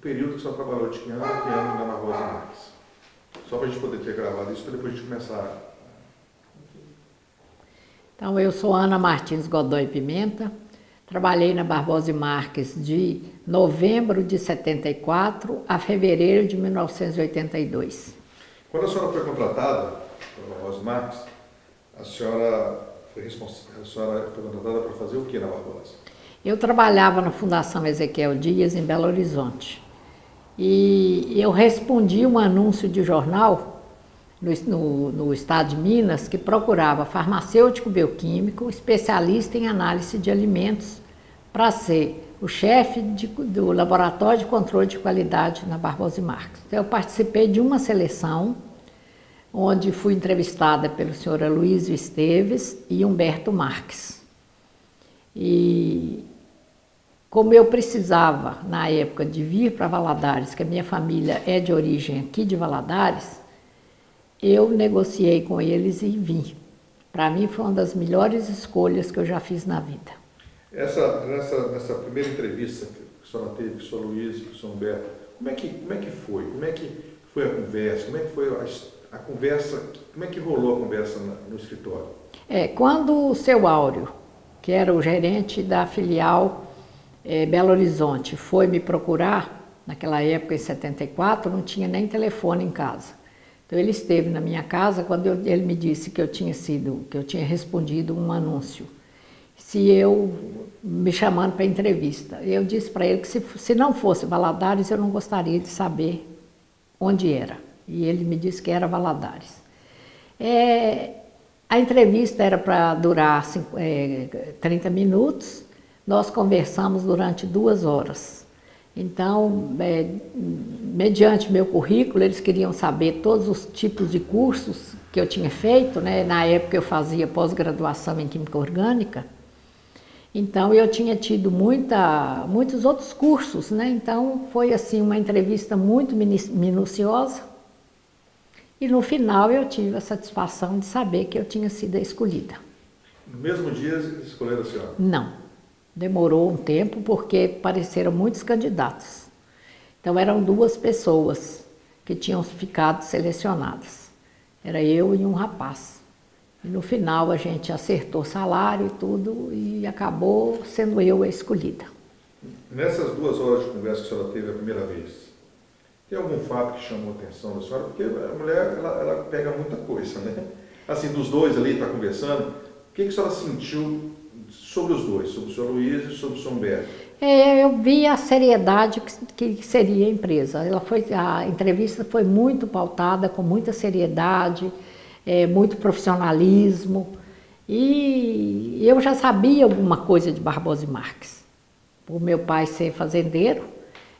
período que a senhora trabalhou de que ano a que ano na Barbosa Marques. Só para a gente poder ter gravado isso, para depois a gente começar. Então, eu sou Ana Martins Godoy Pimenta, trabalhei na Barbosa Marques de novembro de 74 a fevereiro de 1982. Quando a senhora foi contratada pela Barbosa Marques, a senhora foi contratada para fazer o que na Barbosa? Eu trabalhava na Fundação Ezequiel Dias, em Belo Horizonte. E eu respondi um anúncio de jornal no estado de Minas que procurava farmacêutico bioquímico, especialista em análise de alimentos, para ser o chefe do Laboratório de Controle de Qualidade na Barbosa Marques. Então, eu participei de uma seleção, onde fui entrevistada pelo senhor Aloysio Esteves e Humberto Marques. E como eu precisava, na época, de vir para Valadares, que a minha família é de origem aqui de Valadares, eu negociei com eles e vim. Para mim foi uma das melhores escolhas que eu já fiz na vida. Nessa primeira entrevista que a senhora teve com o senhor Aloysio e com o senhor Humberto, como é que foi? Como é que foi a conversa? Como é que foi a conversa? Como é que rolou a conversa no escritório? Quando o seu Áureo, que era o gerente da filial Belo Horizonte, foi me procurar, naquela época, em 74, não tinha nem telefone em casa. Então ele esteve na minha casa quando ele me disse que eu tinha respondido um anúncio, me chamando para entrevista. Eu disse para ele que se não fosse Valadares, eu não gostaria de saber onde era. E ele me disse que era Valadares. A entrevista era para durar 30 minutos, nós conversamos durante 2 horas. Então, mediante meu currículo, eles queriam saber todos os tipos de cursos que eu tinha feito, né? Na época eu fazia pós-graduação em Química Orgânica, então eu tinha tido muitos outros cursos, né? Então foi assim uma entrevista muito minuciosa e no final eu tive a satisfação de saber que eu tinha sido a escolhida. No mesmo dia eles escolheram a senhora? Não. Demorou um tempo porque apareceram muitos candidatos. Então eram 2 pessoas que tinham ficado selecionadas. Era eu e um rapaz. E no final a gente acertou salário e tudo e acabou sendo eu a escolhida. Nessas 2 horas de conversa que a senhora teve a primeira vez, tem algum fato que chamou a atenção da senhora? Porque a mulher ela pega muita coisa, né? Assim, dos dois ali, está conversando, o que a senhora sentiu sobre os dois, sobre o senhor Aloysio e sobre o senhor Humberto? Eu vi a seriedade que seria a empresa. A entrevista foi muito pautada, com muita seriedade, muito profissionalismo. E eu já sabia alguma coisa de Barbosa Marques. Por meu pai ser fazendeiro,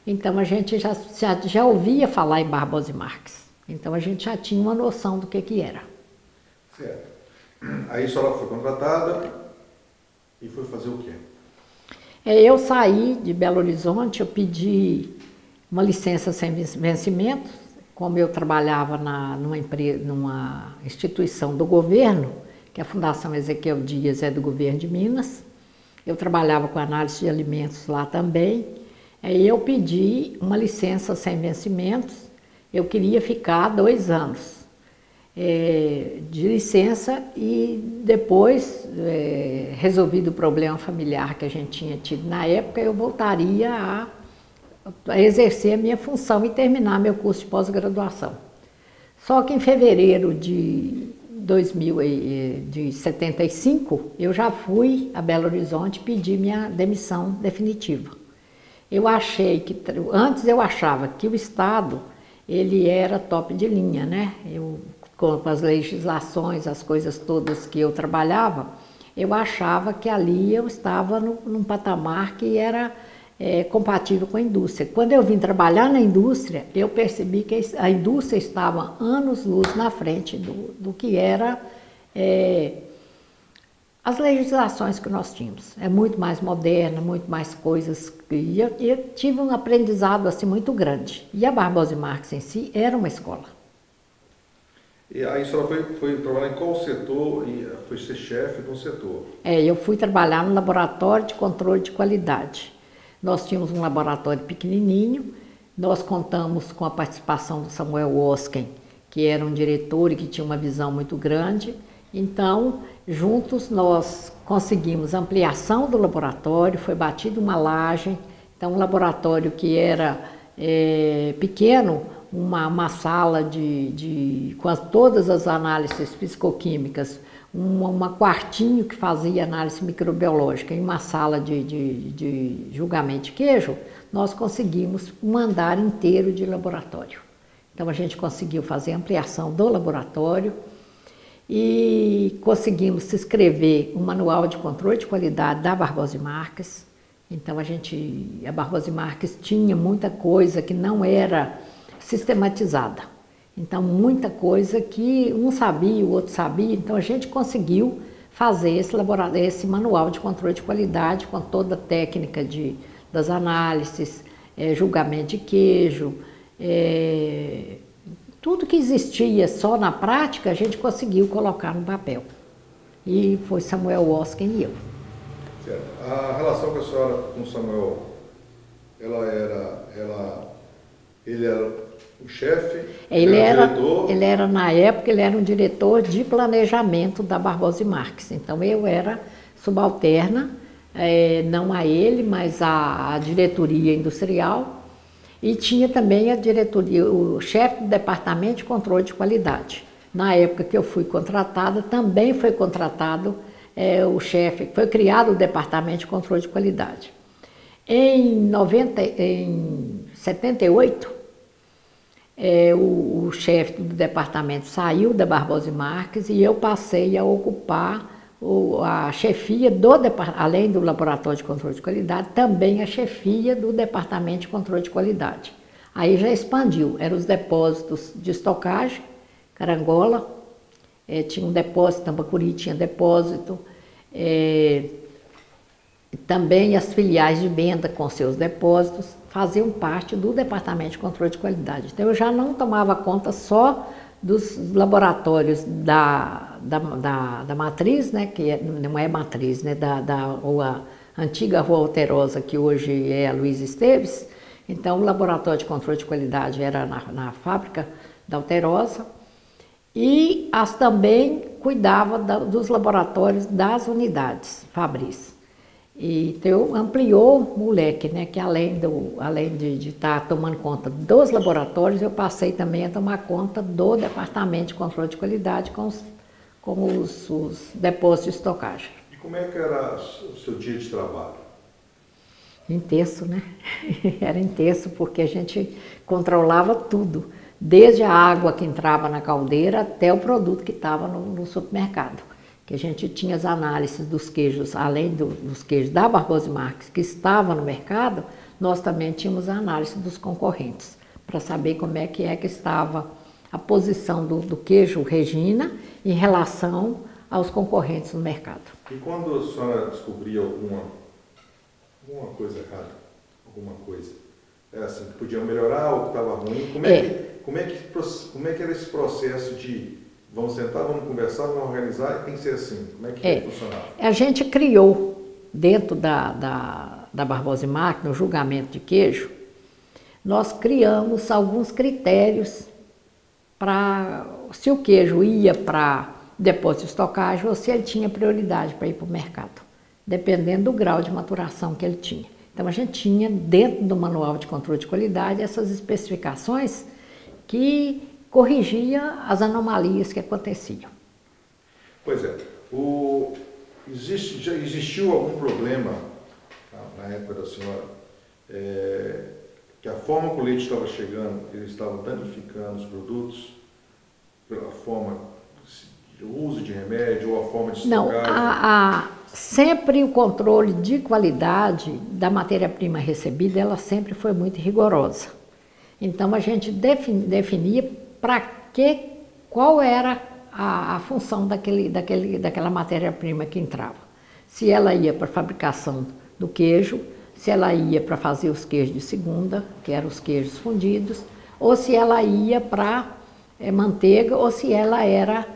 então a gente já ouvia falar em Barbosa Marques. Então a gente já tinha uma noção do que era. Certo. Aí a senhora foi contratada. E foi fazer o quê? Eu saí de Belo Horizonte, eu pedi uma licença sem vencimento, como eu trabalhava numa instituição do governo, que a Fundação Ezequiel Dias é do governo de Minas, eu trabalhava com análise de alimentos lá também, aí eu pedi uma licença sem vencimentos, eu queria ficar 2 anos. De licença e depois, resolvido o problema familiar que a gente tinha tido na época, eu voltaria a exercer a minha função e terminar meu curso de pós-graduação. Só que em fevereiro de 75, eu já fui a Belo Horizonte pedir minha demissão definitiva. Antes eu achava que o Estado, ele era top de linha, né? Com as legislações, as coisas todas que eu trabalhava, eu achava que ali eu estava num patamar que era compatível com a indústria. Quando eu vim trabalhar na indústria, eu percebi que a indústria estava anos-luz na frente do que era as legislações que nós tínhamos. É muito mais moderna, muito mais coisas. E eu tive um aprendizado assim, muito grande. E a Barbosa Marques em si era uma escola. E aí a senhora foi trabalhar em qual setor e foi ser chefe de um setor? Eu fui trabalhar no Laboratório de Controle de Qualidade. Nós tínhamos um laboratório pequenininho, Nós contamos com a participação do Samuel Osken, que era um diretor e que tinha uma visão muito grande. Então, juntos nós conseguimos ampliação do laboratório, foi batida uma laje. Então, um laboratório que era pequeno, uma sala com todas as análises fisicoquímicas, um quartinho que fazia análise microbiológica e uma sala de julgamento de queijo, nós conseguimos um andar inteiro de laboratório. Então a gente conseguiu fazer ampliação do laboratório e conseguimos escrever um manual de controle de qualidade da Barbosa e Marques. Então a Barbosa e Marques tinha muita coisa que não era sistematizada. Então, muita coisa que um sabia, o outro sabia. Então, a gente conseguiu fazer esse manual de controle de qualidade com toda a técnica das análises, julgamento de queijo, tudo que existia só na prática, a gente conseguiu colocar no papel. E foi Samuel Osken e eu. Certo. A relação que a senhora com o Samuel, ele era o chefe, ele era, na época, ele era um diretor de planejamento da Barbosa e Marques. Então, eu era subalterna, não a ele, mas a diretoria industrial. E tinha também a diretoria, o chefe do departamento de controle de qualidade. Na época que eu fui contratada, também foi contratado o chefe, foi criado o departamento de controle de qualidade. Em 78, o chefe do departamento saiu da Barbosa e Marques e eu passei a ocupar a chefia do departamento, além do laboratório de controle de qualidade, também a chefia do departamento de controle de qualidade. Aí já expandiu, eram os depósitos de estocagem, Carangola, tinha um depósito, Tambacuri tinha depósito, também as filiais de venda com seus depósitos faziam parte do departamento de controle de qualidade. Então eu já não tomava conta só dos laboratórios da matriz, né, que não é matriz, né, a antiga Rua Alterosa, que hoje é a Luiz Esteves. Então o laboratório de controle de qualidade era na fábrica da Alterosa e também cuidava dos laboratórios das unidades Fabris. Então, ampliou o leque, né? Que além de estar tomando conta dos laboratórios, eu passei também a tomar conta do departamento de controle de qualidade com os depósitos de estocagem. E como é que era o seu dia de trabalho? Intenso, né? Era intenso porque a gente controlava tudo, desde a água que entrava na caldeira até o produto que estava no supermercado. Que a gente tinha as análises dos queijos, além dos queijos da Barbosa e Marques, que estavam no mercado, nós também tínhamos a análise dos concorrentes, para saber como é que estava a posição do queijo Regina em relação aos concorrentes no mercado. E quando a senhora descobria alguma coisa errada, assim, que podia melhorar ou que estava ruim, como é que era esse processo de vamos sentar, vamos conversar, vamos organizar, e tem que ser assim. Como é que funcionava? A gente criou, dentro da Barbosa e Marques, no julgamento de queijo, nós criamos alguns critérios para se o queijo ia para depósito de estocagem ou se ele tinha prioridade para ir para o mercado, dependendo do grau de maturação que ele tinha. Então a gente tinha, dentro do manual de controle de qualidade, essas especificações que corrigia as anomalias que aconteciam. Pois é. Já existiu algum problema na época da senhora que a forma que o leite estava chegando, ele estava danificando os produtos pela forma de uso de remédio ou a forma de estocagem? Não, sempre o controle de qualidade da matéria-prima recebida, ela sempre foi muito rigorosa. Então a gente definia qual era a função daquela matéria-prima que entrava. Se ela ia para a fabricação do queijo, se ela ia para fazer os queijos de segunda, que eram os queijos fundidos, ou se ela ia para manteiga, ou se ela era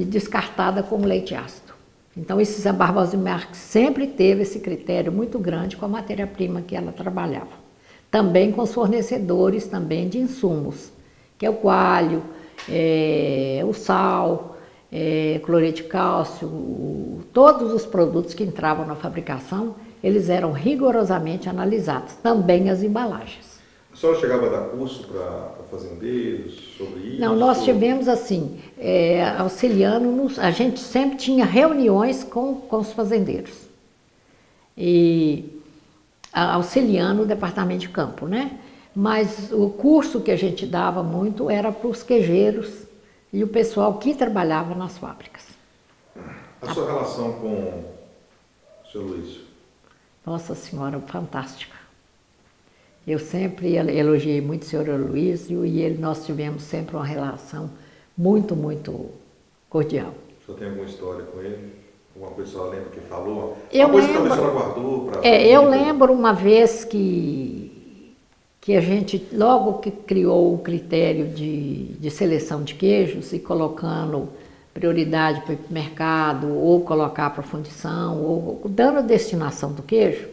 descartada como leite ácido. Então, a Barbosa e Marques sempre teve esse critério muito grande com a matéria-prima que ela trabalhava. também com os fornecedores também de insumos, que é o coalho, o sal, cloreto de cálcio, todos os produtos que entravam na fabricação, eles eram rigorosamente analisados, também as embalagens. A senhora chegava a dar curso para fazendeiros sobre isso? Não, nós tivemos assim, auxiliando, a gente sempre tinha reuniões com os fazendeiros, e auxiliando o departamento de campo, né? Mas o curso que a gente dava muito era para os queijeiros e o pessoal que trabalhava nas fábricas. A sua relação com o seu Luiz? Nossa Senhora, fantástica. Eu sempre elogiei muito o senhor Aloysio e nós tivemos sempre uma relação muito, muito cordial. O senhor tem alguma história com ele? Alguma coisa que a senhora lembra que falou? Eu uma coisa lembro, que talvez a senhora guardou para... eu lembro uma vez que a gente, logo que criou o critério de seleção de queijos e colocando prioridade para o mercado, ou colocar para fundição, ou dando a destinação do queijo,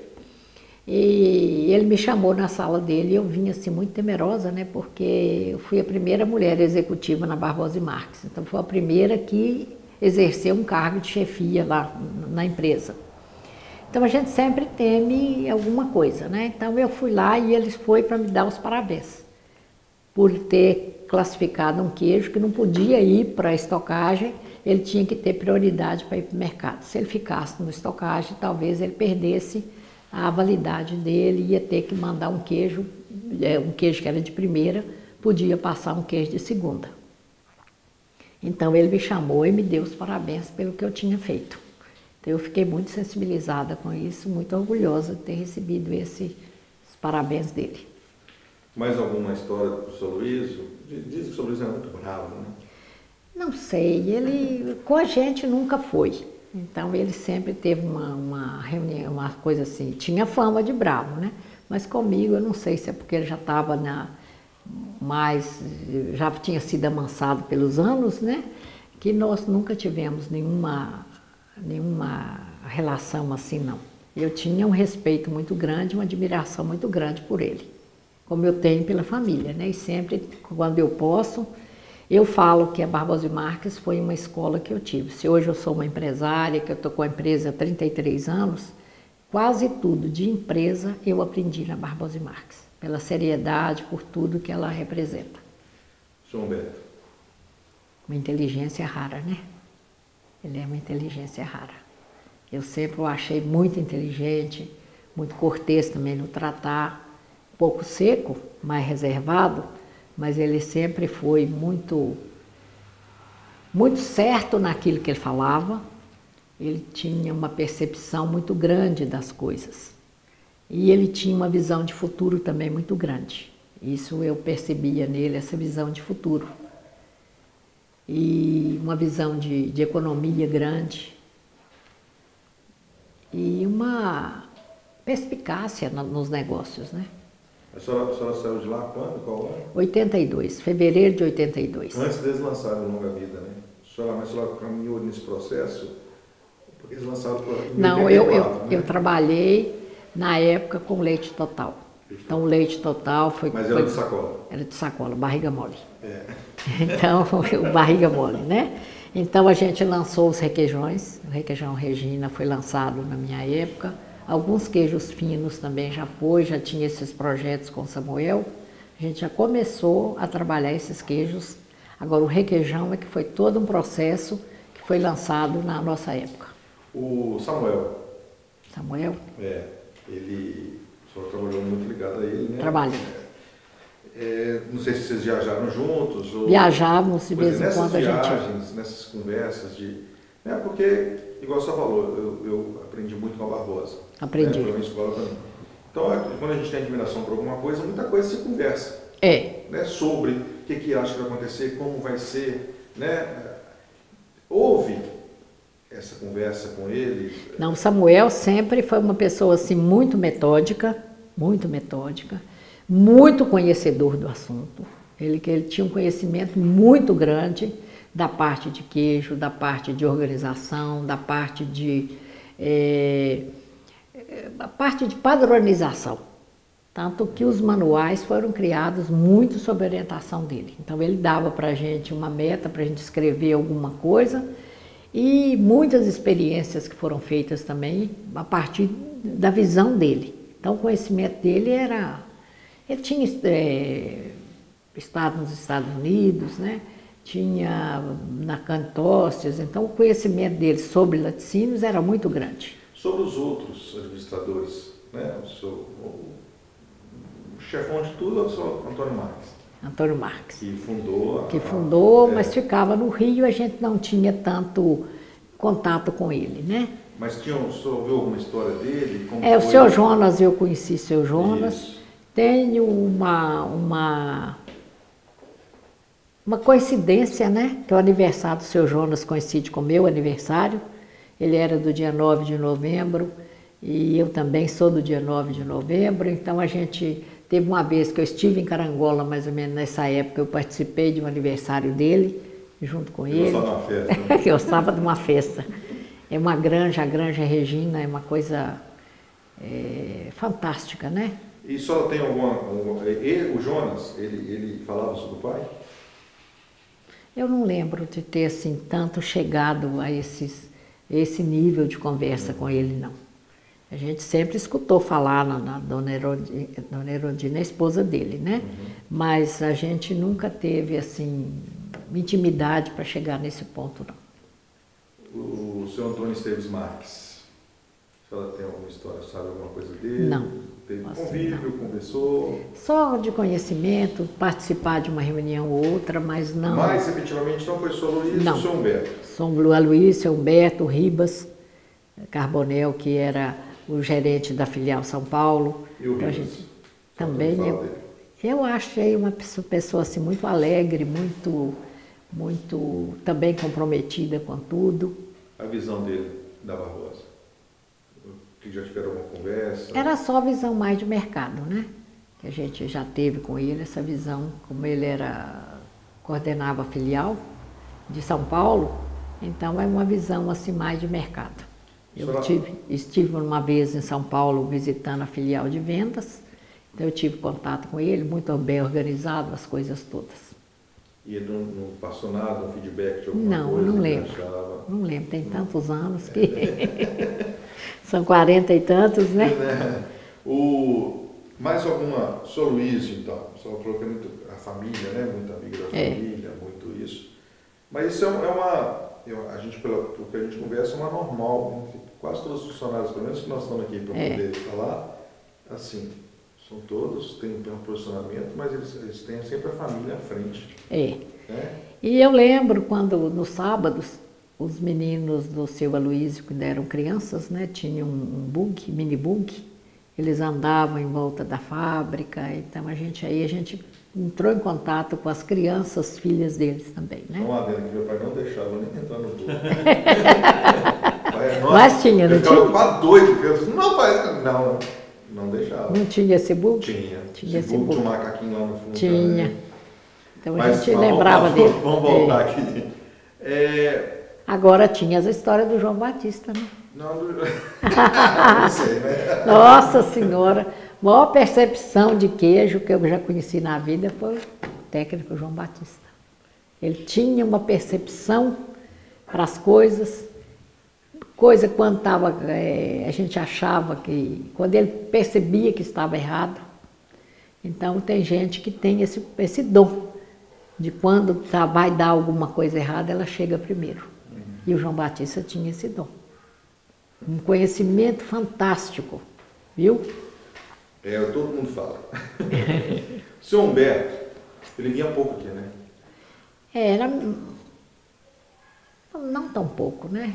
e ele me chamou na sala dele e eu vim assim muito temerosa, né, porque eu fui a primeira mulher executiva na Barbosa e Marques, então foi a primeira que exerceu um cargo de chefia lá na empresa. Então a gente sempre teme alguma coisa, né? Então eu fui lá e eles foi para me dar os parabéns por ter classificado um queijo que não podia ir para a estocagem, ele tinha que ter prioridade para ir para o mercado. Se ele ficasse no estocagem, talvez ele perdesse a validade dele, ia ter que mandar um queijo que era de primeira, podia passar um queijo de segunda. Então ele me chamou e me deu os parabéns pelo que eu tinha feito. Então eu fiquei muito sensibilizada com isso, muito orgulhosa de ter recebido esses parabéns dele. Mais alguma história do seu Luiz? Diz que o seu Luiz era muito bravo, né? Não sei, ele com a gente nunca foi. Então ele sempre teve uma reunião, uma coisa assim, tinha fama de bravo, né? Mas comigo eu não sei se é porque ele já estava já tinha sido amansado pelos anos, né? Que nós nunca tivemos nenhuma relação assim, não. Eu tinha um respeito muito grande, uma admiração muito grande por ele, como eu tenho pela família, né? E sempre, quando eu posso, eu falo que a Barbosa e Marques foi uma escola que eu tive. Se hoje eu sou uma empresária, que eu estou com a empresa há 33 anos, quase tudo de empresa eu aprendi na Barbosa e Marques, pela seriedade, por tudo que ela representa. Senhor Humberto. Uma inteligência rara, né? Ele é uma inteligência rara. Eu sempre o achei muito inteligente, muito cortês também no tratar, um pouco seco, mais reservado, mas ele sempre foi muito certo naquilo que ele falava. Ele tinha uma percepção muito grande das coisas. E ele tinha uma visão de futuro também muito grande. Isso eu percebia nele, essa visão de futuro. E uma visão de economia grande. E uma perspicácia nos negócios, né? A senhora saiu de lá quando? Qual ano? 82, fevereiro de 82. Antes deles lançarem o Longa Vida, né? Mas a senhora caminhou nesse processo? Porque eles lançaram em Não, 84, né? eu trabalhei na época com leite total. Então o leite total foi... Mas era de sacola? Era de sacola, barriga mole. É. Então, barriga mole, né? Então a gente lançou os requeijões, o requeijão Regina foi lançado na minha época, alguns queijos finos também já tinha esses projetos com Samuel, a gente já começou a trabalhar esses queijos, agora o requeijão é que foi todo um processo que foi lançado na nossa época. O Samuel? Samuel? Ele, o senhor trabalhou muito ligado a ele, né? Trabalhei. Não sei se vocês viajaram juntos. Ou... Viajávamos de vez em quando a gente... Nessas viagens, nessas conversas porque, igual você falou, eu aprendi muito com a Barbosa. Aprendi. Né? Foi uma escola para mim. Então, quando a gente tem admiração por alguma coisa, muita coisa se conversa. Né? Sobre o que acha que vai acontecer, como vai ser, né? Houve essa conversa com ele? Não, Samuel sempre foi uma pessoa assim muito metódica, muito conhecedor do assunto. Ele tinha um conhecimento muito grande da parte de queijo, da parte de organização, da parte de padronização. Tanto que os manuais foram criados muito sob orientação dele. Então ele dava para a gente uma meta para a gente escrever alguma coisa e muitas experiências que foram feitas também a partir da visão dele. Então o conhecimento dele era... Ele tinha estado nos Estados Unidos, né? Tinha na Cantócias, então o conhecimento dele sobre laticínios era muito grande. Sobre os outros administradores, né? O chefão de tudo é o senhor Antônio Marques. Antônio Marques. Que fundou. Mas ficava no Rio, a gente não tinha tanto contato com ele, né? Mas o senhor ouviu alguma história dele? O seu Jonas, eu conheci o seu Jonas. Isso. Tenho uma coincidência, né? Que o aniversário do seu Jonas coincide com o meu aniversário. Ele era do dia 9 de novembro e eu também sou do dia 9 de novembro. Então a gente teve uma vez que eu estive em Carangola, mais ou menos nessa época, eu participei de um aniversário dele, junto com ele. Eu estava numa festa. Né? Eu estava de uma festa. É uma granja, a Granja Regina, é uma coisa fantástica, né? E só tem o Jonas, ele falava sobre o pai? Eu não lembro de ter assim tanto chegado a esse nível de conversa com ele, não. A gente sempre escutou falar na Dona Erondina, a esposa dele, né? Mas a gente nunca teve assim intimidade para chegar nesse ponto, não. O senhor Antônio Esteves Marques, a senhora tem alguma história, sabe alguma coisa dele? Não. Teve Assim, convívio, conversou? Só de conhecimento, participar de uma reunião ou outra, mas não... Mas, efetivamente, não foi só o Luiz e o senhor Humberto? São Luiz, Humberto, Ribas, Carbonel, que era o gerente da filial São Paulo. E o Ribas? Também eu achei uma pessoa assim, muito alegre, muito também comprometida com tudo. A visão dele da Barbosa? Que já tiveram uma conversa? Era só a visão mais de mercado, né? Que a gente já teve com ele, essa visão, como ele coordenava a filial de São Paulo, então é uma visão assim mais de mercado. Eu estive uma vez em São Paulo visitando a filial de vendas, então eu tive contato com ele, muito bem organizado, as coisas todas. E ele não passou nada, um feedback de alguma coisa? Não lembro. Não lembro, tem tantos anos que... São 40 e tantos, né? Mais alguma... Sr. Luiz, então. O senhor falou que é muito a família, né? Muito amiga da família, muito isso. Mas isso a gente, pelo que a gente conversa, é uma normal. Né? Quase todos os funcionários, pelo menos que nós estamos aqui para poder falar, assim, são todos, têm um posicionamento, mas eles têm sempre a família à frente. Né? E eu lembro quando, nos sábados, os meninos do seu Aloysio, quando eram crianças, né, tinham um mini bug, eles andavam em volta da fábrica, então a gente entrou em contato com as crianças, filhas deles também, né? Não adendo que meu pai não deixava nem entrar no bug. Mas tinha, não tinha? Eu ficava quase doido, eu disse, não, pai, não deixava. Não tinha esse bug? Tinha esse bug. Tinha um macaquinho lá no fundo. Tinha. Também. Então a gente lembrava dele. Vamos voltar aqui. Agora tinha as histórias do João Batista, né? Não sei, né? Nossa Senhora, a maior percepção de queijo que eu já conheci na vida foi o técnico João Batista. Ele tinha uma percepção para as coisas, coisa quando estava, a gente achava que, quando ele percebia que estava errado. Então tem gente que tem esse dom, de quando vai dar alguma coisa errada, ela chega primeiro. E o João Batista tinha esse dom. Um conhecimento fantástico, viu? Todo mundo fala. O senhor Humberto, ele vinha pouco aqui, né? Era não tão pouco, né?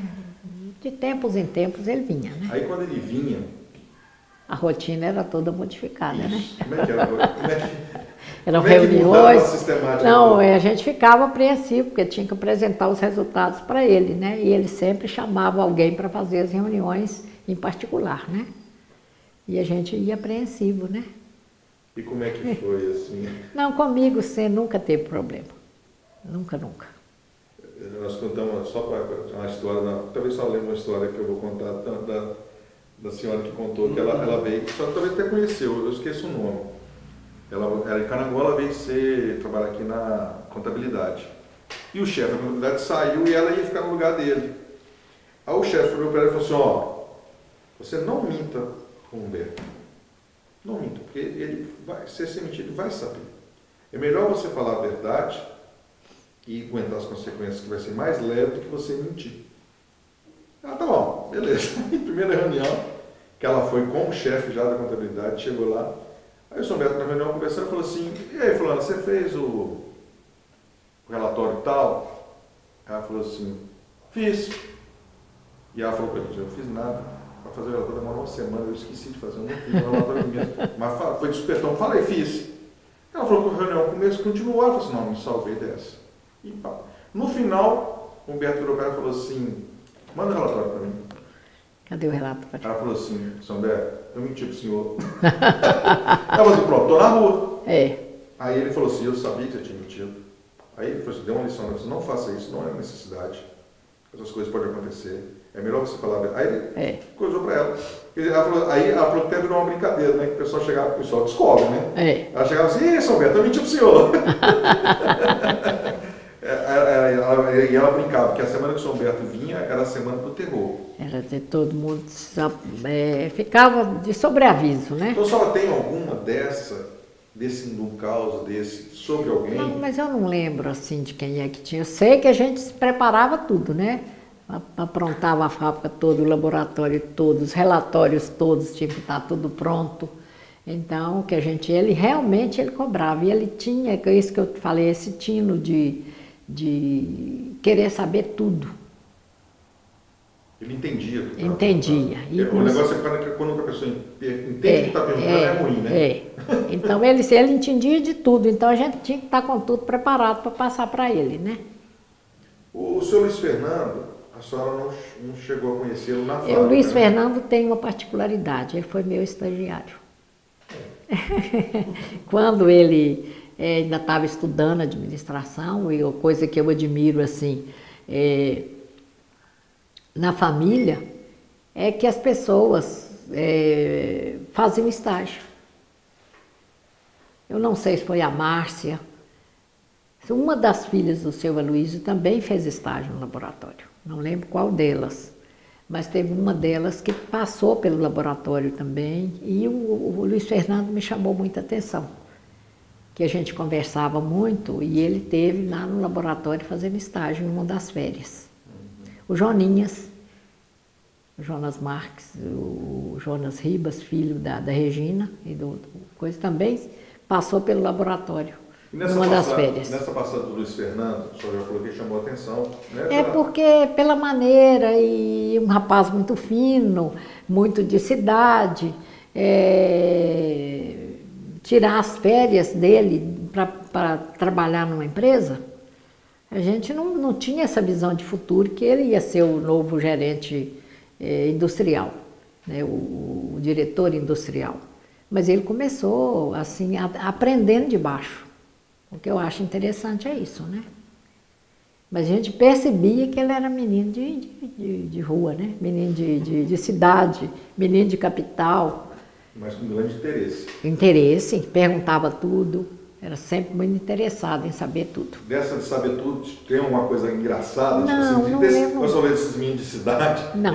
De tempos em tempos ele vinha, né? Aí quando ele vinha... A rotina era toda modificada, né? Como é que era? Eram reuniões. Não, a gente ficava apreensivo, porque tinha que apresentar os resultados para ele, né? E ele sempre chamava alguém para fazer as reuniões em particular, né? E a gente ia apreensivo, né? E como é que foi, assim? Não, comigo você nunca teve problema. Nunca. Nós contamos, só para uma história, talvez só lembre uma história que eu vou contar da senhora que contou que ela veio, só que talvez até conheceu, eu esqueço o nome. Ela era em Carangola, ela veio trabalhar aqui na contabilidade. E o chefe da contabilidade saiu e ela ia ficar no lugar dele. Aí o chefe falou para ela e falou assim, ó, você não minta com o Humberto. Não minta, porque ele vai ser mentido, vai saber. É melhor você falar a verdade e aguentar as consequências, que vai ser mais leve do que você mentir. Ah, tá bom, beleza. Primeira reunião, que ela foi com o chefe já da contabilidade, chegou lá. Aí o São Beto na reunião conversando falou assim, e aí fulano, você fez o relatório tal? Ela falou assim, fiz. E ela falou para ele, eu não fiz nada. Para fazer o relatório demorou uma semana, eu esqueci de fazer, eu não fiz o relatório mesmo. Mas foi de supetão, falei, fiz. Ela falou que a reunião começo continuou, ela falou assim, não, me salvei dessa. E pá. No final, o Humberto virou para ela e falou assim, manda o relatório para mim. Cadê o relatório? Ela falou assim, São Beto, eu menti pro senhor. Ela falou assim, pronto, tô na rua. É. Aí ele falou assim, eu sabia que você tinha mentido. Aí ele falou assim, deu uma lição, ele falou, não faça isso, não é necessidade. Essas coisas podem acontecer. É melhor você falar a verdade. Aí ele coisou para ela. Aí ela falou que até virou uma brincadeira, né? Que o pessoal chegava, o pessoal descobre, né? É. Ela chegava assim, São Beto, eu menti pro senhor. E ela brincava que a semana que o São Beto vinha era a semana do terror. Era de todo mundo, ficava de sobreaviso, né? Então a senhora tem alguma um caos desse, sobre alguém? Não, mas eu não lembro assim de quem é que tinha. Eu sei que a gente se preparava tudo, né? Aprontava a fábrica toda, o laboratório todo, os relatórios todos, tinha que estar tudo pronto. Então, que ele realmente cobrava. E ele tinha, que é isso que eu falei, esse tino de querer saber tudo. Ele entendia. Entendia. O negócio é que quando a pessoa entende que está perguntando, é ruim, né? Então, ele entendia de tudo. Então, a gente tinha que estar com tudo preparado para passar para ele, né? O senhor Luiz Fernando, a senhora não chegou a conhecê-lo na fábrica? O Luiz Fernando tem uma particularidade. Ele foi meu estagiário. Quando ele ainda estava estudando administração, e coisa que eu admiro assim, na família, é que as pessoas faziam estágio. Eu não sei se foi a Márcia, uma das filhas do seu Aloysio também fez estágio no laboratório, não lembro qual delas, mas teve uma delas que passou pelo laboratório também, e o Luiz Fernando me chamou muita atenção, que a gente conversava muito e ele teve lá no laboratório fazendo estágio numa das férias. O Joninhas, o Jonas Marques, o Jonas Ribas, filho da Regina e do coisa, também passou pelo laboratório numa das férias. Nessa passada do Luiz Fernando, o senhor já falou que chamou a atenção, né? Porque pela maneira, e um rapaz muito fino, muito de cidade, tirar as férias dele para trabalhar numa empresa, a gente não tinha essa visão de futuro que ele ia ser o novo gerente industrial, né, o diretor industrial. Mas ele começou assim, aprendendo de baixo. O que eu acho interessante é isso, né? Mas a gente percebia que ele era menino de rua, né? Menino de cidade, menino de capital. Mas com grande interesse. Interesse, perguntava tudo, era sempre muito interessado em saber tudo. Dessa de saber tudo, tem alguma coisa engraçada? Não, tipo assim, não lembro. Eu só vejo esses meninos de cidade. Não,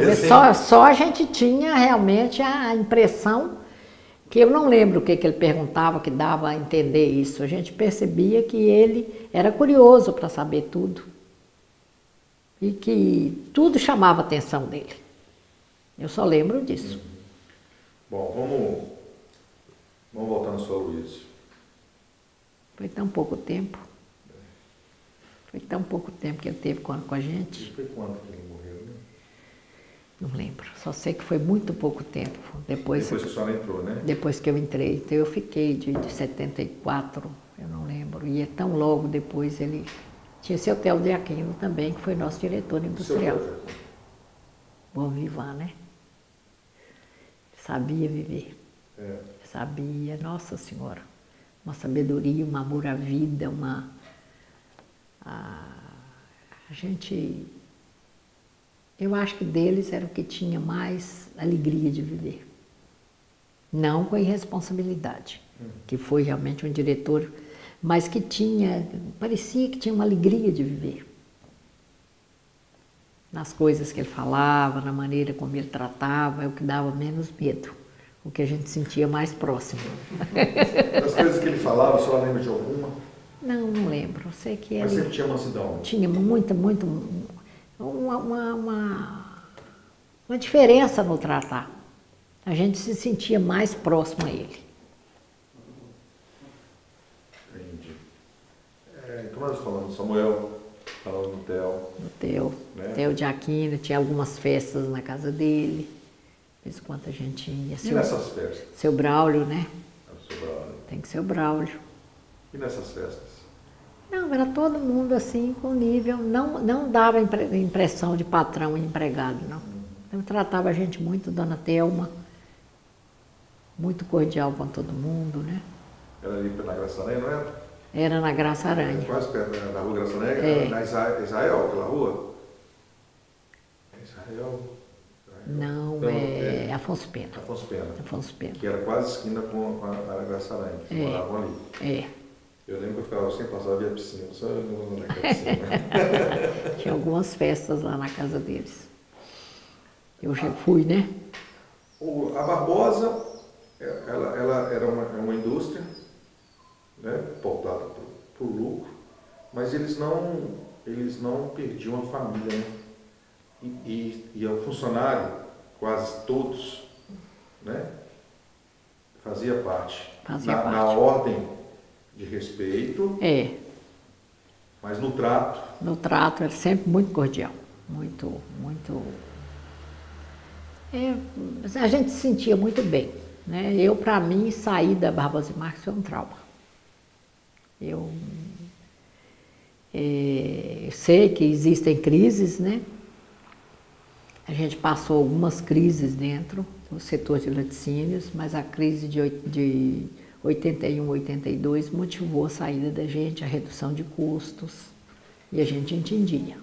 só a gente tinha realmente a impressão, que eu não lembro o que ele perguntava, que dava a entender isso. A gente percebia que ele era curioso para saber tudo. E que tudo chamava a atenção dele. Eu só lembro disso. Bom, vamos voltar no seu Aloysio. Foi tão pouco tempo. Foi tão pouco tempo que ele teve com a gente. E foi quando que ele morreu, né? Não lembro. Só sei que foi muito pouco tempo. Depois que a senhora entrou, né? Depois que eu entrei. Então eu fiquei de 74, eu não lembro. E tão logo depois ele... Tinha seu Theo de Aquino também, que foi nosso diretor industrial. Bom vivan, né? Sabia viver. Sabia, Nossa Senhora. Uma sabedoria, um amor à vida, a gente Eu acho que deles era o que tinha mais alegria de viver. Não com a irresponsabilidade, que foi realmente um diretor, mas que tinha, parecia que tinha uma alegria de viver. Nas coisas que ele falava, na maneira como ele tratava, é o que dava menos medo, o que a gente sentia mais próximo. Das coisas que ele falava, a senhora lembra de alguma? Não lembro. Eu sei que Mas ele sempre tinha mansidão. tinha uma diferença no tratar. A gente se sentia mais próximo a ele. Entendi. Então nós falamos do Samuel, falamos do Theo. O Theo, Né? Theo de Aquino, tinha algumas festas na casa dele. De vez em quando a gente ia. E nessas festas? Seu Braulio, né? O seu Braulio. Tem que ser o Braulio. E nessas festas? Não, era todo mundo assim, com nível, não dava impressão de patrão e empregado, não. Eu tratava a gente muito, Dona Thelma, muito cordial com todo mundo, né? Era ali na Graça Aranha, não era? Era na Graça Aranha. Quase perto da rua Graça Aranha, É. na Israel, aquela rua? Israel? Não, é Afonso Pena. Afonso Pena. Afonso Pena. Que era quase esquina com a Graça Aranha, que moravam ali. É. Eu lembro que eu ficava sempre passava via piscina, só naquela piscina. Tinha algumas festas lá na casa deles. Eu já fui, né? A Barbosa, ela era uma indústria, né, pautada por lucro, mas eles não perdiam a família, né? E o funcionário, quase todos, né, fazia parte. Na ordem de respeito, mas no trato. No trato era sempre muito cordial, muito. A gente se sentia muito bem, né? Para mim, sair da Barbosa de Marques foi um trauma. Eu sei que existem crises, né? A gente passou algumas crises dentro do setor de laticínios, mas a crise de 81, 82 motivou a saída da gente, a redução de custos, e a gente entendia.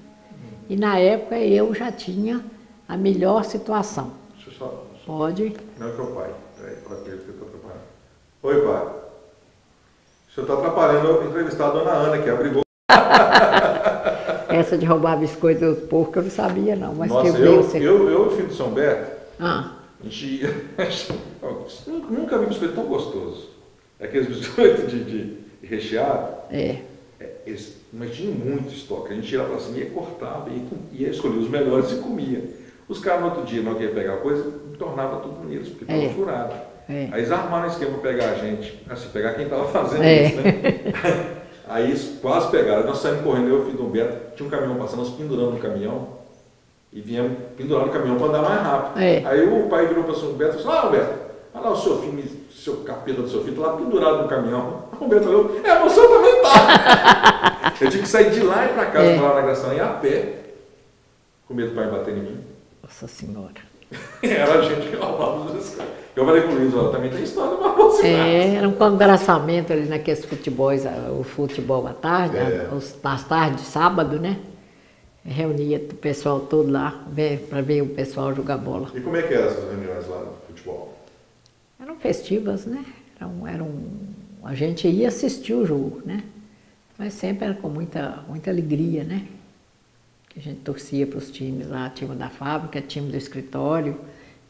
E na época eu já tinha a melhor situação. Deixa eu só. Pode? Não é que é o pai. Fala com ele que eu estou atrapalhando. Oi, pai. O senhor está atrapalhando eu entrevistar a dona Ana, que abrigou. Essa de roubar biscoito do porco eu não sabia, não. Mas Nossa, que eu e o filho do São Beto, a gente nunca vi biscoito tão gostoso. Aqueles biscoitos de recheado. Mas tinha muito estoque. A gente ia lá para cima, ia cortava, ia escolher os melhores e comia. Os caras no outro dia não queriam pegar a coisa, tornava tudo neles, porque estava furado. Aí eles armaram um esquema para pegar a gente, assim, pegar quem estava fazendo isso, né? Aí eles quase pegaram. Nós saímos correndo, eu e o filho do Humberto, tinha um caminhão passando, nós penduramos no caminhão e viemos pendurar no caminhão para andar mais rápido. Aí o pai virou para o seu Humberto e falou: "Ah, Humberto, olha lá o seu filho, seu capeta do seu filho, tá lá pendurado no caminhão." O Humberto falou: "O seu também tá." Eu tinha que sair de lá e para casa, para lá na Graça Aranha, a pé, com medo do pai bater em mim. Nossa Senhora. Era a gente que roubava os caras. Eu falei com o Luiz, ó, também tem história do Barbosa. Era um congressamento ali naqueles futebols, o futebol à tarde, nas tardes de sábado, né? Reunia o pessoal todo lá para ver o pessoal jogar bola. E como é que eram essas reuniões lá no futebol? Eram festivas, né? A gente ia assistir o jogo, né? Mas sempre era com muita alegria, né? A gente torcia para os times lá, time da fábrica, time do escritório.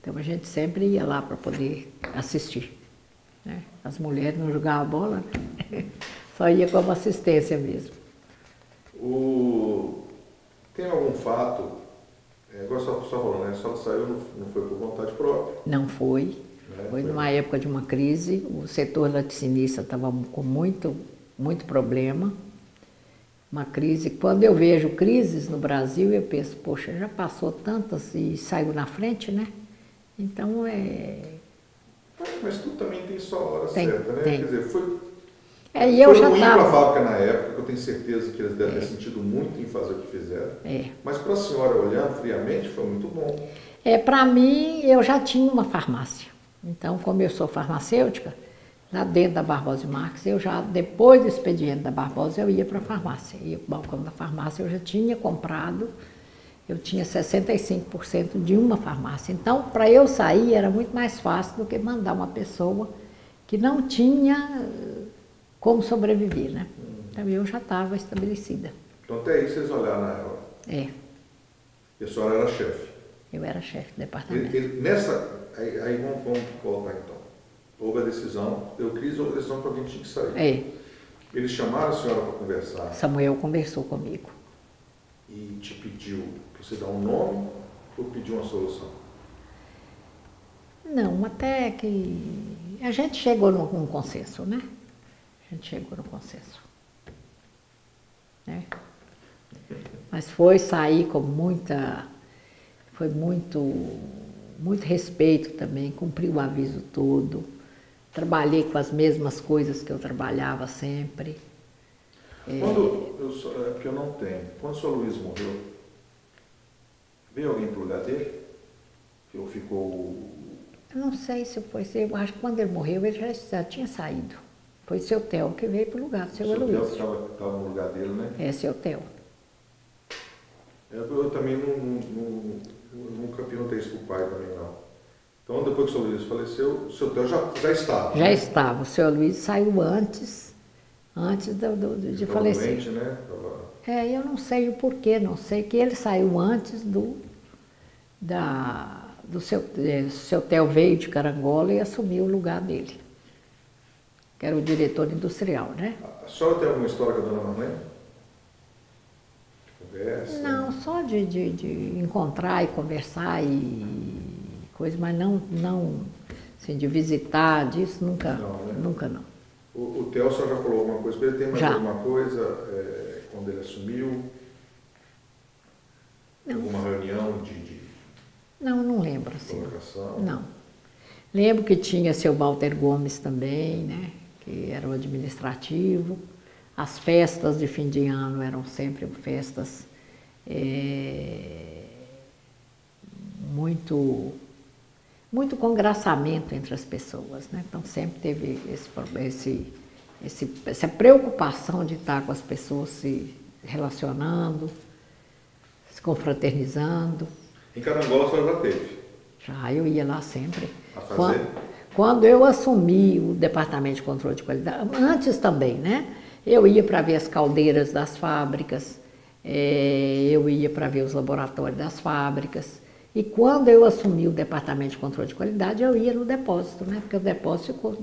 Então a gente sempre ia lá para poder assistir, né? As mulheres não jogavam bola, né? Só ia como assistência mesmo. Tem algum fato, igual só falou, né? Só saiu, não foi por vontade própria. Não foi. Foi numa época de uma crise, o setor laticinista estava com muito problema. Uma crise, quando eu vejo crises no Brasil, eu penso, poxa, já passou tantas e saiu na frente, né? Então Mas tudo também tem sua hora certa, né? Tem. Quer dizer, foi ruim para a fábrica na época, que eu tenho certeza que eles devem ter sentido muito em fazer o que fizeram. Mas para a senhora, olhando friamente, foi muito bom. Para mim, eu já tinha uma farmácia. Então, como eu sou farmacêutica, lá dentro da Barbosa de Marques, depois do expediente da Barbosa, eu ia para a farmácia. Ia para o balcão da farmácia, eu já tinha comprado eu tinha 65% de uma farmácia. Então, para eu sair era muito mais fácil do que mandar uma pessoa que não tinha como sobreviver, né? Então, eu já estava estabelecida. Então, até aí vocês olharam ela. É. E a senhora era chefe. Eu era chefe do departamento. Aí vamos voltar então. Houve a decisão, eu quis a decisão que alguém tinha que sair. É. Eles chamaram a senhora para conversar. Samuel conversou comigo. E te pediu para você dar um nome ou pediu uma solução? Não, até que a gente chegou num consenso, né? A gente chegou no consenso. Né? Mas foi sair com foi muito respeito também, cumpri o aviso todo, trabalhei com as mesmas coisas que eu trabalhava sempre. Porque eu não tenho, quando o Sr. Luiz morreu, veio alguém para o lugar dele? Ou ficou... Eu não sei se foi, eu acho que quando ele morreu ele já tinha saído. Foi seu Theo que veio para o lugar do seu Aloysio. O seu Theo estava no lugar dele, né? É, seu Theo. Eu também nunca perguntei isso para o pai também, não. Então, depois que o Sr. Luiz faleceu, o seu Theo já estava. Já né? estava. O seu Aloysio saiu antes de falecer. Doente, né? Eu não sei o porquê, não sei que ele saiu antes do seu Theo veio de Carangola e assumiu o lugar dele, que era o diretor industrial, né? A senhora tem alguma história com a dona Marlene? Conversa? Não, só de encontrar e conversar e coisa, mas não assim, de visitar, disso nunca, Não, né? nunca não. O Theo só já falou alguma coisa para ele? Tem mais Já. alguma coisa quando ele assumiu? Não. Alguma reunião de Não lembro assim. colocação? Não. Lembro que tinha seu Walter Gomes também, né? Que era o administrativo. As festas de fim de ano eram sempre festas muito congraçamento entre as pessoas, né? Então sempre teve essa preocupação de estar com as pessoas se relacionando, se confraternizando. Em Carangola a senhora já teve? Já, eu ia lá sempre. A fazer? Quando eu assumi o departamento de controle de qualidade, antes também, né? Eu ia para ver as caldeiras das fábricas, eu ia para ver os laboratórios das fábricas. E quando eu assumi o departamento de controle de qualidade, eu ia no depósito, né? Porque o depósito,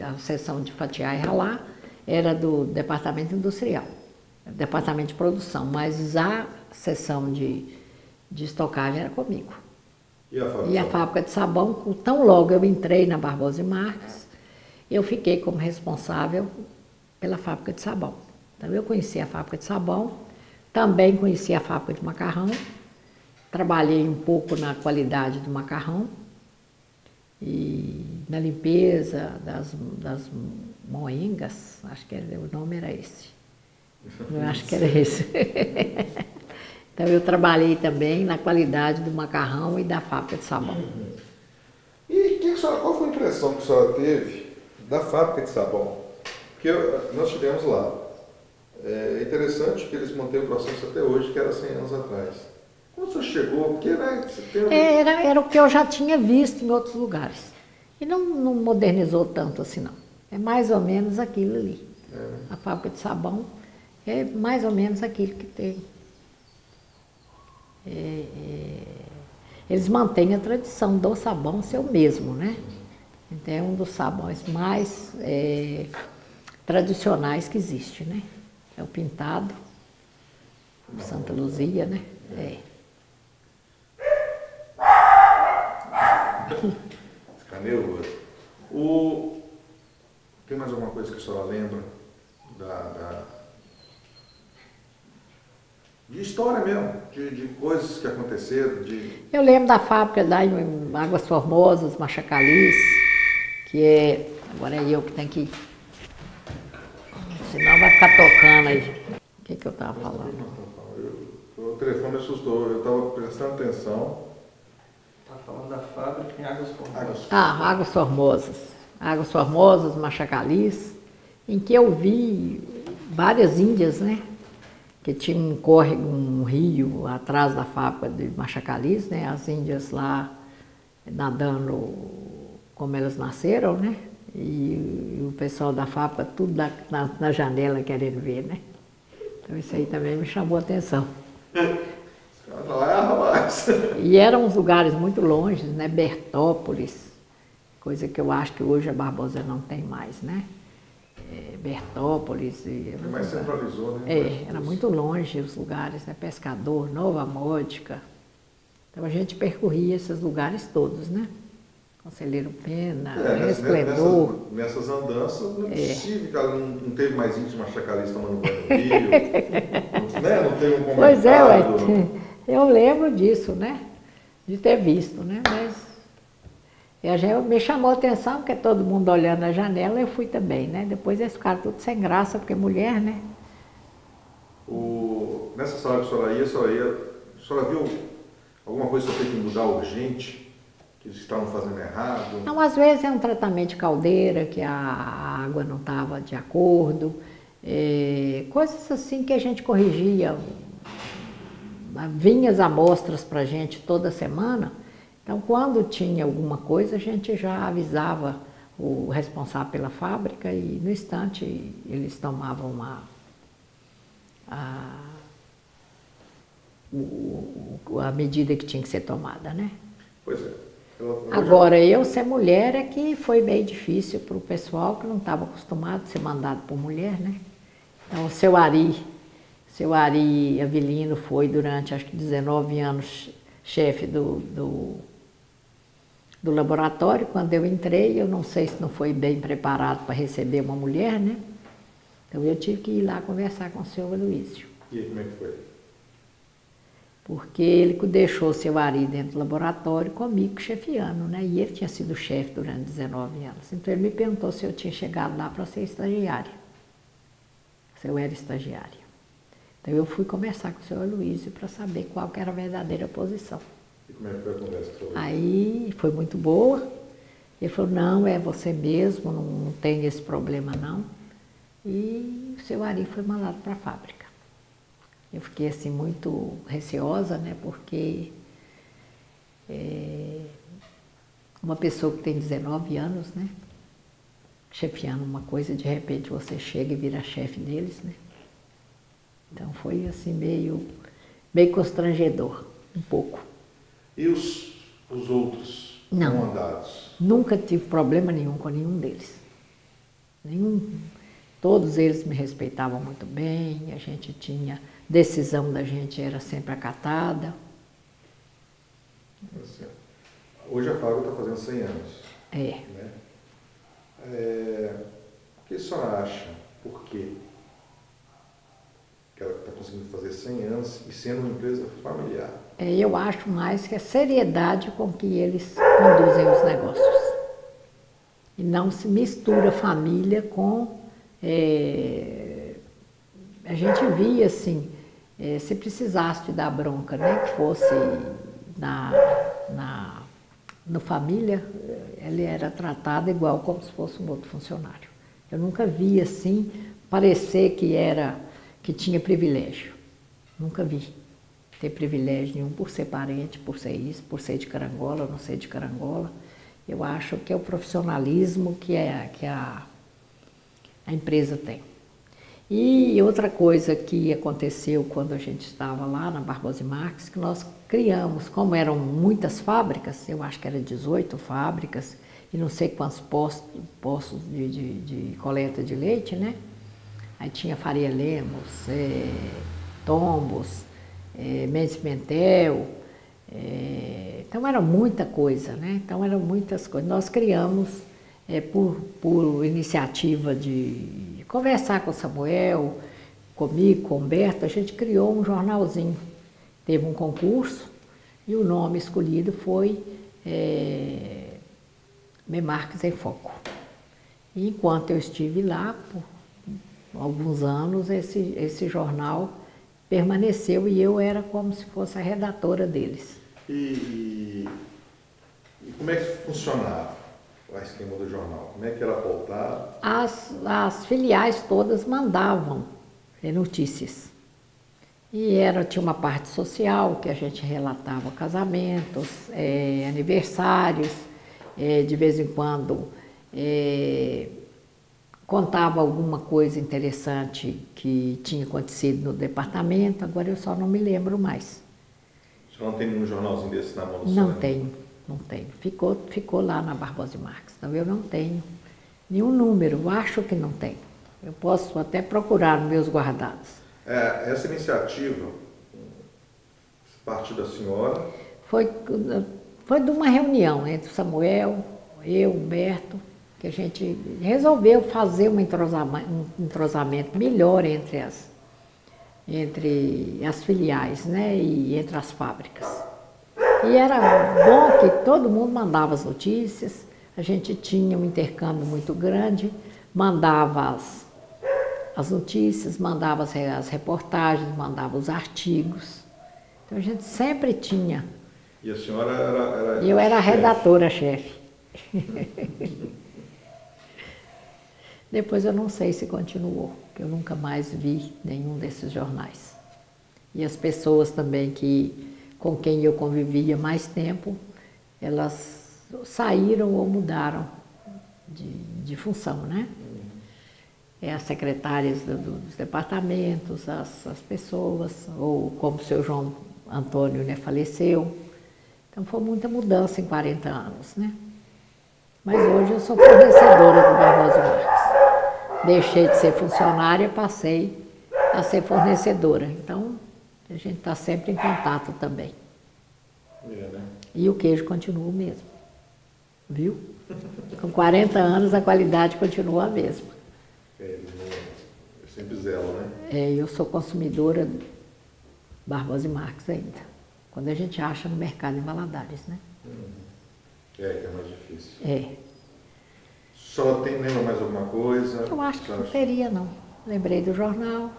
a seção de fatiar e ralar, era do departamento industrial, departamento de produção, mas a seção de estocagem era comigo. E a fábrica de sabão, tão logo eu entrei na Barbosa e Marques, eu fiquei como responsável pela fábrica de sabão. Então eu conheci a fábrica de sabão, também conheci a fábrica de macarrão, trabalhei um pouco na qualidade do macarrão e na limpeza das moengas, acho que o nome era esse. Eu acho que era esse. Então eu trabalhei também na qualidade do macarrão e da fábrica de sabão. E qual foi a impressão que a senhora teve da fábrica de sabão? Porque nós estivemos lá. É interessante que eles mantêm o processo até hoje, que era 100 anos atrás. Quando o senhor chegou, porque né, você tem era o que eu já tinha visto em outros lugares. E não modernizou tanto assim não. É mais ou menos aquilo ali. A fábrica de sabão é mais ou menos aquilo que tem. Eles mantêm a tradição do sabão ser o mesmo, né? Então é um dos sabões mais tradicionais que existe, né? É o pintado, o Santa Luzia, né? Escaneou. Tem mais alguma coisa que a senhora lembra de história mesmo, de coisas que aconteceram? Eu lembro da fábrica lá em Águas Formosas, Machacalis, que agora é eu que tenho que... Senão vai ficar tocando aí. O que eu estava falando? O telefone assustou, eu estava prestando atenção. Está falando da fábrica em Águas Formosas. Águas Formosas. Águas Formosas, Machacalis, em que eu vi várias índias, né? que tinha um córrego, um rio atrás da fábrica de Machacaliz, né? As índias lá nadando como elas nasceram, né? E o pessoal da fábrica tudo na janela querendo ver, né? Então isso aí também me chamou a atenção. E eram uns lugares muito longe, né? Bertópolis, coisa que eu acho que hoje a Barbosa não tem mais, né? Bertópolis. Mas centralizou, né? Era muito longe os lugares, né? Pescador, Nova Módica. Então a gente percorria esses lugares todos, né? Conselheiro Pena, Resplendor. Nessas andanças, não é possível que ela não teve mais índios Machacaliz tomando banho no rio, né? Não teve um comentário. Pois é, eu lembro disso, né? De ter visto, né? Mas me chamou a atenção, porque todo mundo olhando na janela, eu fui também, né? Depois eles ficaram tudo sem graça, porque mulher, né? Nessa sala que a senhora viu alguma coisa que você teve que mudar urgente? Que eles estavam fazendo errado? Não, às vezes é um tratamento de caldeira, que a água não estava de acordo, coisas assim que a gente corrigia. Vinha as amostras para a gente toda semana, então quando tinha alguma coisa a gente já avisava o responsável pela fábrica e no instante eles tomavam a medida que tinha que ser tomada, né? Pois é. Agora, eu ser mulher é que foi bem difícil para o pessoal que não estava acostumado a ser mandado por mulher, né? Então, o seu Ari Avelino foi durante, acho que 19 anos, chefe do laboratório. Quando eu entrei, eu não sei se não foi bem preparado para receber uma mulher, né? Então, eu tive que ir lá conversar com o seu Aloísio. E como é que foi? Porque ele deixou o seu Ari dentro do laboratório comigo chefiando, né? E ele tinha sido chefe durante 19 anos. Então ele me perguntou se eu tinha chegado lá para ser estagiária. Se eu era estagiária. Então eu fui conversar com o seu Aloísio para saber qual que era a verdadeira posição. E como é que foi a conversa com o seu Aloísio? Aí foi muito boa. Ele falou, não, é você mesmo, não tem esse problema não. E o seu Ari foi mandado para a fábrica. Eu fiquei assim muito receosa, né? Porque uma pessoa que tem 19 anos, né? Chefiando uma coisa, de repente você chega e vira chefe deles, né? Então foi assim meio constrangedor, um pouco. E os outros comandados? Nunca tive problema nenhum com nenhum deles. Todos eles me respeitavam muito bem, a gente tinha... decisão da gente era sempre acatada. Hoje a fábrica está fazendo 100 anos. Né? O que a senhora acha? Por quê? Que ela está conseguindo fazer 100 anos e sendo uma empresa familiar? Eu acho mais que a seriedade com que eles conduzem os negócios. E não se mistura família com... a gente via assim, se precisasse de dar bronca, né, que fosse na família, ele era tratado igual como se fosse um outro funcionário. Eu nunca vi assim, parecer que tinha privilégio. Nunca vi ter privilégio nenhum por ser parente, por ser isso, por ser de carangola, não ser de carangola. Eu acho que é o profissionalismo que a empresa tem. E outra coisa que aconteceu quando a gente estava lá na Barbosa e Marques, que nós criamos, como eram muitas fábricas, eu acho que eram 18 fábricas, e não sei quantos postos de coleta de leite, né? Aí tinha Faria Lemos, Tombos, Mendes Pimentel, então era muita coisa, né? Então eram muitas coisas. Nós criamos, por iniciativa de conversar com o Samuel, comigo, com o Humberto, a gente criou um jornalzinho. Teve um concurso e o nome escolhido foi Marques em Foco. E enquanto eu estive lá, por alguns anos, esse jornal permaneceu e eu era como se fosse a redatora deles. E como é que funcionava o esquema do jornal? Como é que era pautado? As filiais todas mandavam notícias. E tinha uma parte social, que a gente relatava casamentos, aniversários, de vez em quando contava alguma coisa interessante que tinha acontecido no departamento, agora eu só não me lembro mais. Você não tem nenhum jornalzinho desse na mão do Não senhor? tenho, não tenho. Ficou lá na Barbosa Marques. Então eu não tenho nenhum número, eu acho que não tenho. Eu posso até procurar nos meus guardados. Essa iniciativa partiu da senhora? Foi de uma reunião entre o Samuel, eu, Humberto, que a gente resolveu fazer um entrosamento melhor entre as filiais, né, e entre as fábricas. E era bom que todo mundo mandava as notícias, a gente tinha um intercâmbio muito grande, mandava as notícias, mandava as reportagens, mandava os artigos. Então a gente sempre tinha. E a senhora era Eu era a redatora-chefe. Depois eu não sei se continuou, porque eu nunca mais vi nenhum desses jornais. E as pessoas também com quem eu convivia mais tempo, elas saíram ou mudaram de função, né? As secretárias dos departamentos, as pessoas, ou como o seu João Antônio, né, faleceu. Então foi muita mudança em 40 anos, né? Mas hoje eu sou fornecedora do Barbosa Marques. Deixei de ser funcionária, passei a ser fornecedora. Então a gente está sempre em contato também. Né? E o queijo continua o mesmo, viu? Com 40 anos a qualidade continua a mesma. Eu sempre zelo, né? Eu sou consumidora do Barbosa Marques ainda. Quando a gente acha no mercado em Valadares, né? Que é mais difícil. Lembra mais alguma coisa? Eu acho que não teria, não. Lembrei do jornal.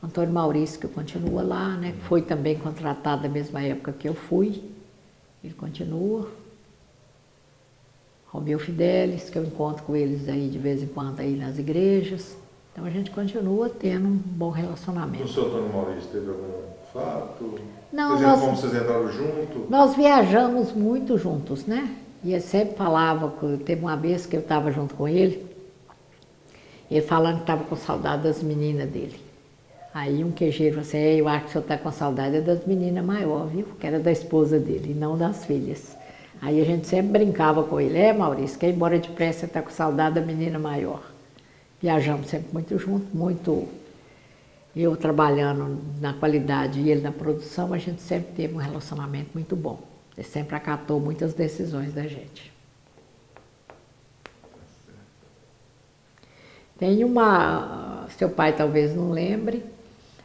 Antônio Maurício, que continua lá, né? Foi também contratado na mesma época que eu fui. Ele continua. Romeu Fidelis, que eu encontro com eles aí de vez em quando aí nas igrejas. Então a gente continua tendo um bom relacionamento. O senhor Antônio Maurício teve algum fato? Não, como vocês entraram juntos? Nós viajamos muito juntos, né? E ele sempre falava, teve uma vez que eu estava junto com ele falando que estava com saudade das meninas dele. Aí um queijeiro falou assim, eu acho que o senhor está com saudade das meninas maiores, viu? Que era da esposa dele, e não das filhas. Aí a gente sempre brincava com ele, Maurício, quer ir embora depressa, você está com saudade da menina maior. Viajamos sempre muito juntos, eu trabalhando na qualidade e ele na produção, a gente sempre teve um relacionamento muito bom. Ele sempre acatou muitas decisões da gente. Tem seu pai talvez não lembre,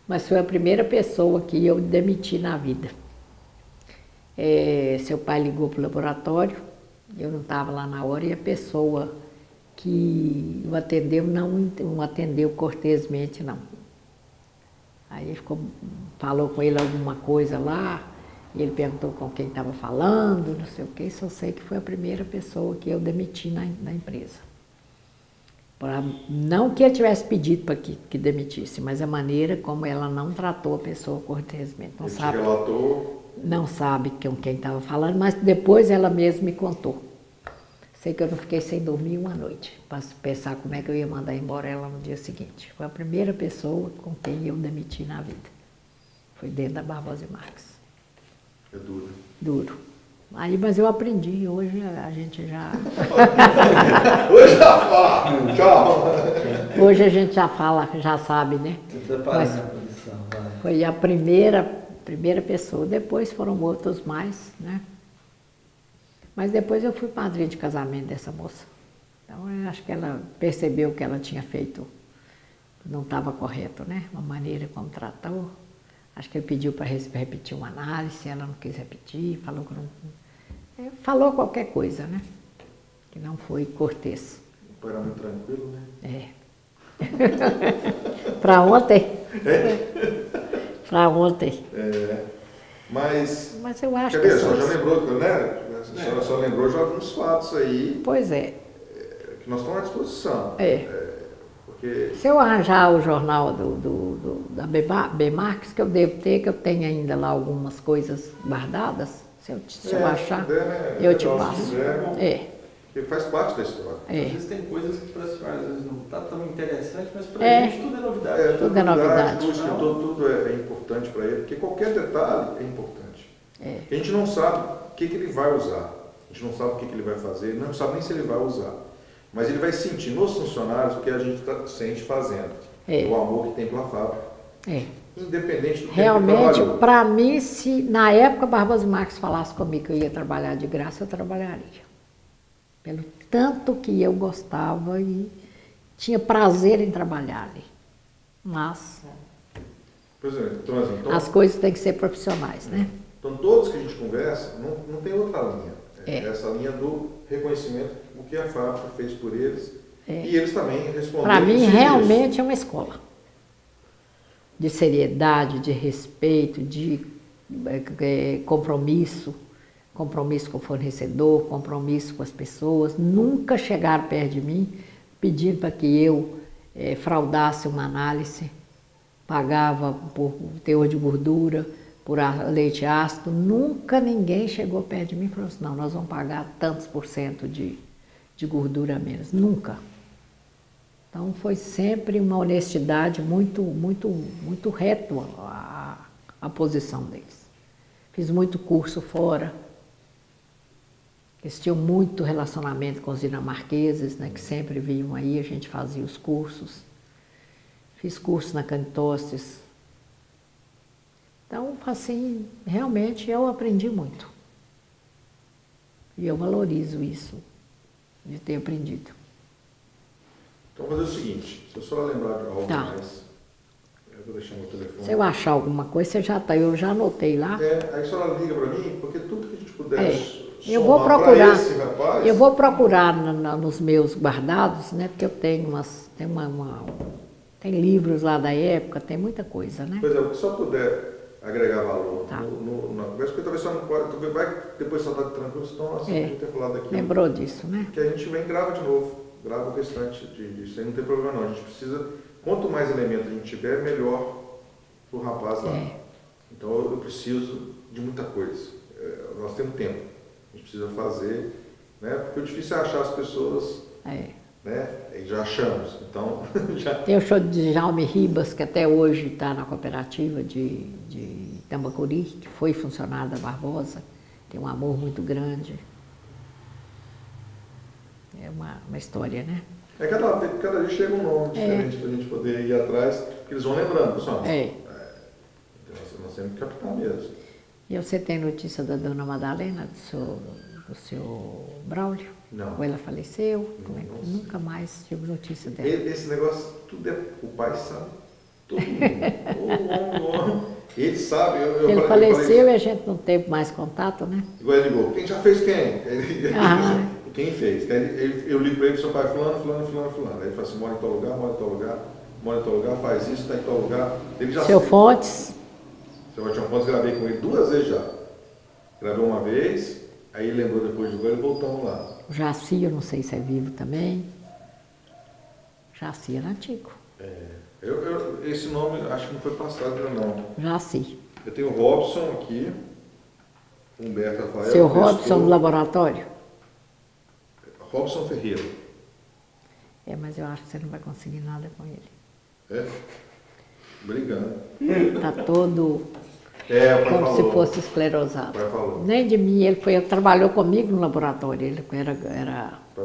mas foi a primeira pessoa que eu demiti na vida. Seu pai ligou para o laboratório, eu não estava lá na hora, e a pessoa que o atendeu não atendeu cortesmente, não. Aí ele falou com ele alguma coisa lá, e ele perguntou com quem estava falando, não sei o que, só sei que foi a primeira pessoa que eu demiti na empresa. Não que ele tivesse pedido para que demitisse, mas a maneira como ela não tratou a pessoa cortesmente. Ele te relatou? Não sabe com quem estava falando, mas depois ela mesma me contou. Sei que eu não fiquei sem dormir uma noite, para pensar como é que eu ia mandar embora ela no dia seguinte. Foi a primeira pessoa com quem eu demiti na vida. Foi dentro da Barbosa Marques. É duro. Duro. Aí, mas eu aprendi, hoje a gente já... Hoje já fala, tchau. Hoje a gente já fala, já sabe, né? Mas foi a primeira pessoa, depois foram outros mais, né? Mas depois eu fui padrinho de casamento dessa moça. Então eu acho que ela percebeu que ela tinha feito, não estava correto, né? Uma maneira como tratou. Acho que ele pediu para repetir uma análise, ela não quis repetir, falou que não... Falou qualquer coisa, né? Que não foi cortês. O pai era muito tranquilo, né? Para ontem? Para ontem. Mas eu acho que... a senhora já lembrou, né? A senhora só lembrou já alguns fatos aí. Pois é. Que nós estamos à disposição. Porque Se eu arranjar o jornal da Bemarques, que eu devo ter, que eu tenho ainda lá algumas coisas guardadas, se eu achar, puder, né? eu te Legal, se passo. puder, porque faz parte da história. Às vezes tem coisas que para a senhora às vezes não está tão interessante, mas para a É. gente tudo é novidade. Tudo é novidade. O escritor, tudo é importante para ele, porque qualquer detalhe é importante. É. A gente não sabe o que ele vai usar, a gente não sabe o que ele vai fazer, não sabe nem se ele vai usar. Mas ele vai sentir nos funcionários o que a gente sente fazendo, o amor que tem pela fábrica. Independente do tempo que Realmente, trabalhou. para mim, se na época Barbosa Marques falasse comigo que eu ia trabalhar de graça, eu trabalharia. Pelo tanto que eu gostava e tinha prazer em trabalhar ali. Mas Pois é, então, as coisas têm que ser profissionais, né? Então todos que a gente conversa, não tem outra linha. É essa linha do reconhecimento, o que a fábrica fez por eles. E eles também responderam. Para mim, realmente é uma escola. De seriedade, de respeito, de compromisso. Compromisso com o fornecedor, compromisso com as pessoas. Nunca chegaram perto de mim pedindo para que eu fraudasse uma análise. Pagava por teor de gordura, por leite ácido. Nunca ninguém chegou perto de mim e falou assim, não, nós vamos pagar tantos % de gordura a menos. Nunca. Então foi sempre uma honestidade muito reto a posição deles. Fiz muito curso fora. Eles tinham muito relacionamento com os dinamarqueses, né, que sempre vinham aí, a gente fazia os cursos. Fiz curso na Canitostes. Então, assim, realmente eu aprendi muito. E eu valorizo isso, de ter aprendido. Então, vou fazer o seguinte, se a senhora lembrar de algo mais, eu vou deixar meu telefone. Se eu achar alguma coisa, eu já anotei lá. Aí a senhora liga para mim, porque tudo que a gente puder eu vou procurar, esse rapaz... Eu vou procurar nos meus guardados, né? Porque eu tenho tem livros lá da época, tem muita coisa, né? Pois é, se eu puder agregar valor na conversa, porque talvez só não pode, depois só está tranquilo, então assim, a gente ter falado aqui. Lembrou disso, né? Que a gente vem e grava de novo, grava o restante disso, aí não tem problema não, a gente precisa, quanto mais elementos a gente tiver, melhor para o rapaz lá. Então eu preciso de muita coisa, nós temos tempo. A gente precisa fazer, né? Porque o difícil é achar as pessoas, né? E já achamos, então já... Tem o show de Jaume Ribas, que até hoje está na cooperativa de Tambacuri, que foi funcionário da Barbosa, tem um amor muito grande. É uma história, né? Cada dia chega um nome diferente para a gente poder ir atrás, porque eles vão lembrando, pessoal. Então nós temos que captar mesmo. E você tem notícia da dona Madalena, do seu Braulio? Não. Ou ela faleceu? Nunca mais tive notícia dela. Esse negócio, tudo o pai sabe. Todo mundo. Ele sabe. Ele faleceu e a gente não teve mais contato, né? Igual ele ligou, quem já fez quem? Quem fez? Eu ligo para ele, seu pai, fulano. Aí ele fala assim, mora em tal lugar, faz isso, está em tal lugar. Ele já Seu sabe. Fontes. Seu Martinho Fontes, gravei com ele 2 vezes já. Gravei uma vez, aí ele lembrou depois de agora e voltamos lá. O Jaci, eu não sei se é vivo também. Jaci era antigo. Esse nome acho que não foi passado ainda não. Jaci. Eu tenho o Robson aqui, Humberto Rafael. Seu Robson do laboratório? Robson Ferreira. Mas eu acho que você não vai conseguir nada com ele. Brigando. Está todo o pai como falou. se fosse esclerosado. O pai falou. Nem de mim, ele trabalhou comigo no laboratório. Ele O pai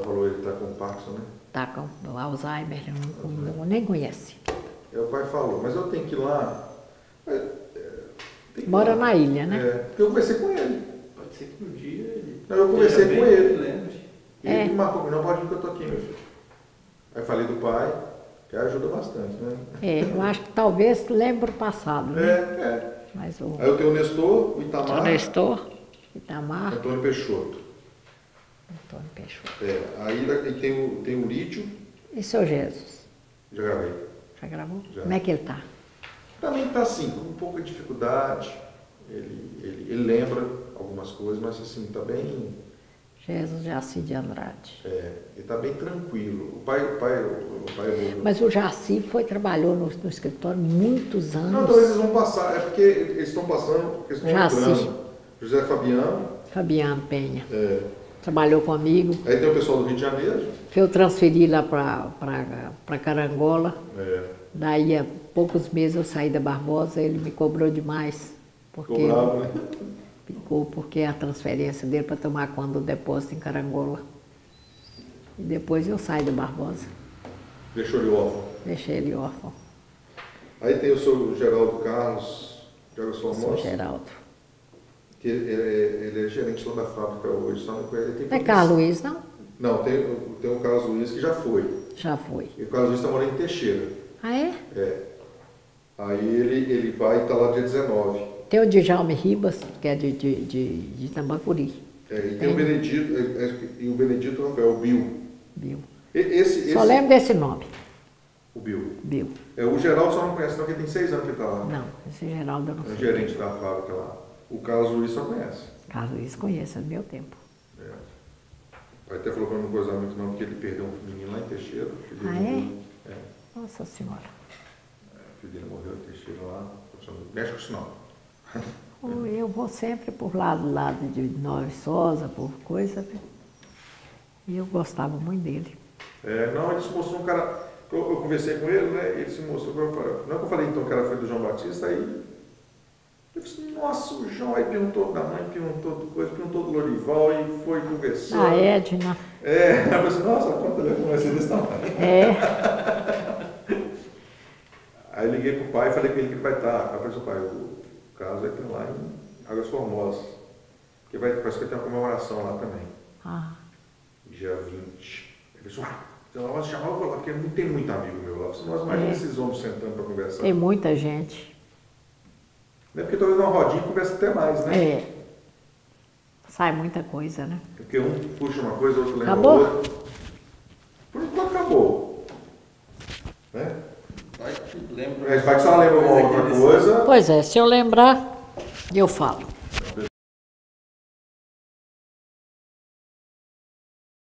falou, ele está com Parkinson, né? Está com Alzheimer, nem conhece. O pai falou, mas eu tenho que ir lá. Mora na ilha, né? Porque eu conversei com ele. Pode ser que um dia ele... Eu conversei com ele. É. Ele me marcou, não pode vir que eu tô aqui, meu filho. Aí falei do pai, que ajuda bastante, né? É, eu acho que talvez lembre o passado, né? Mas o... Aí eu tenho o Nestor, o Itamar. O Nestor, Itamar. Antônio Peixoto. Antônio Peixoto. Aí tem o Lídio. E seu Jesus? Já gravei. Já gravou? Já. Como é que ele está? Também está assim, com um pouco de dificuldade. Ele lembra algumas coisas, mas assim, está bem. Jesus Jaci de Andrade. Ele está bem tranquilo. O pai Mas o Jaci trabalhou no escritório muitos anos. Não, então eles vão passar, é porque eles estão passando, eles estão Jaci. entrando. José Fabiano. Fabiano Penha. Trabalhou comigo. Aí tem o pessoal do Rio de Janeiro. Que eu transferi lá para Carangola. Daí, há poucos meses, eu saí da Barbosa, ele me cobrou demais. Ficou bravo, né? Ficou porque a transferência dele para tomar conta do depósito em Carangola. E depois eu saí da Barbosa. Deixou ele órfão. Deixei ele órfão. Aí tem o seu Geraldo Carlos, de Águas Formosa. Sou Geraldo. Que ele é gerente lá da fábrica hoje, só não conhece. Não é Carlos Luiz, não? Não, tem o Carlos Luiz que já foi. Já foi. E o Carlos Luiz está morando em Teixeira. Ah, é? Aí ele vai estar lá dia 19. Tem o Djalme Ribas, que é de Tambacuri. E tem o Benedito, e o Benedito Rafael, o Bill. Bill. Só lembro desse nome. O Bill. Bill. O Geraldo só não conhece, não, porque tem 6 anos que ele está lá. Não, esse Geraldo eu não sei. É o gerente da fábrica lá. O Carlos Luiz só conhece. Carlos Luiz conhece, é do meu tempo. O pai até falou para não gozar muito não, porque ele perdeu um menino lá em Teixeira. Nossa Senhora. O filho dele morreu em Teixeira lá. Mexe com isso não. Eu vou sempre por lado de Nova Viçosa, por coisa, né? E eu gostava muito dele. Não, ele se mostrou um cara. Eu conversei com ele, né? Ele se mostrou. Não é que eu falei então que era filho do João Batista, aí. Eu disse, nossa, o João aí perguntou da mãe, perguntou do coisa, perguntou do Lorival e foi conversando. A Edna. Eu falei assim, nossa, quanto ele conhece desse tamanho. Aí liguei pro pai e falei com ele que ele vai estar. Aí eu falei assim, pai, o Carlos vai estar lá em Águas Formosas. Que parece que tem uma comemoração lá também. Dia 20. Ele disse, então nós chamamos lá, porque não tem muito amigo meu lá. Nós imaginamos esses homens sentando para conversar. Tem muita gente. Não é porque talvez numa rodinha conversa até mais, né? Sai muita coisa, né? Porque um puxa uma coisa, o outro lembra Acabou? outra. Por enquanto acabou. Né? Vai que lembra. Vai que só lembra uma outra coisa. Pois é, se eu lembrar, eu falo.